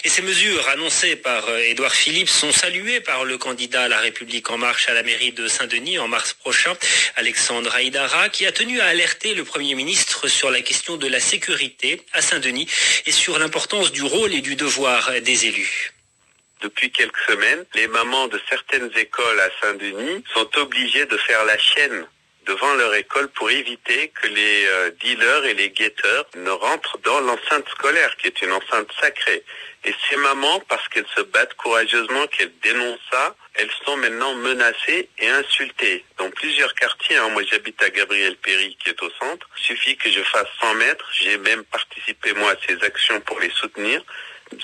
Et ces mesures annoncées par Édouard Philippe sont saluées par le candidat La République En Marche à la mairie de Saint-Denis en mars prochain, Alexandre Aïdara, qui a tenu à alerter le Premier ministre sur la question de la sécurité à Saint-Denis et sur l'importance du rôle et du devoir des élus. Depuis quelques semaines, les mamans de certaines écoles à Saint-Denis sont obligées de faire la chaîne devant leur école pour éviter que les dealers et les guetteurs ne rentrent dans l'enceinte scolaire, qui est une enceinte sacrée. Et ces mamans, parce qu'elles se battent courageusement, qu'elles dénoncent ça, elles sont maintenant menacées et insultées. Dans plusieurs quartiers, moi j'habite à Gabriel-Péri, qui est au centre, il suffit que je fasse 100 mètres, j'ai même participé moi à ces actions pour les soutenir.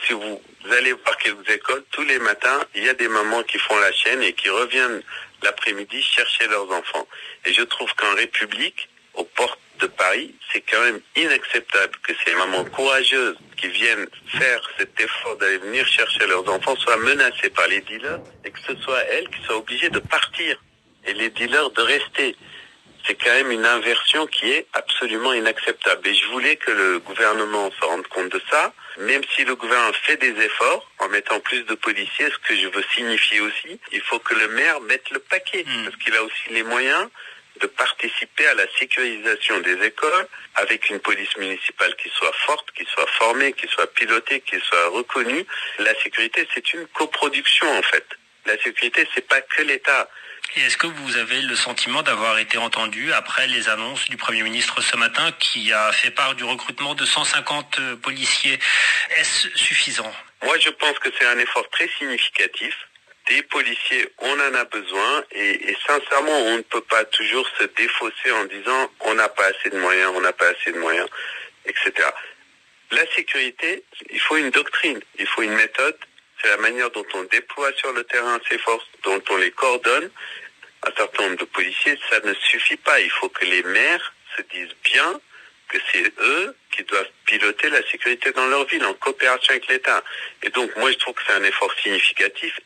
Si vous allez voir quelques écoles, tous les matins, il y a des mamans qui font la chaîne et qui reviennent l'après-midi chercher leurs enfants. Et je trouve qu'en République, aux portes de Paris, c'est quand même inacceptable que ces mamans courageuses qui viennent faire cet effort d'aller venir chercher leurs enfants soient menacées par les dealers et que ce soit elles qui soient obligées de partir et les dealers de rester. C'est quand même une inversion qui est absolument inacceptable. Et je voulais que le gouvernement se rende compte de ça, même si le gouvernement fait des efforts en mettant plus de policiers, ce que je veux signifier aussi, il faut que le maire mette le paquet, parce qu'il a aussi les moyens de participer à la sécurisation des écoles avec une police municipale qui soit forte, qui soit formée, qui soit pilotée, qui soit reconnue. La sécurité, c'est une coproduction en fait. La sécurité, c'est pas que l'État. Et est-ce que vous avez le sentiment d'avoir été entendu après les annonces du Premier ministre ce matin qui a fait part du recrutement de 150 policiers? Est-ce suffisant? Moi, je pense que c'est un effort très significatif. Des policiers, on en a besoin et sincèrement, on ne peut pas toujours se défausser en disant on n'a pas assez de moyens, on n'a pas assez de moyens, etc. La sécurité, il faut une doctrine, il faut une méthode. C'est la manière dont on déploie sur le terrain ces forces, dont on les coordonne. Un certain nombre de policiers, ça ne suffit pas. Il faut que les maires se disent bien que c'est eux qui doivent piloter la sécurité dans leur ville en coopération avec l'État. Et donc, moi, je trouve que c'est un effort significatif.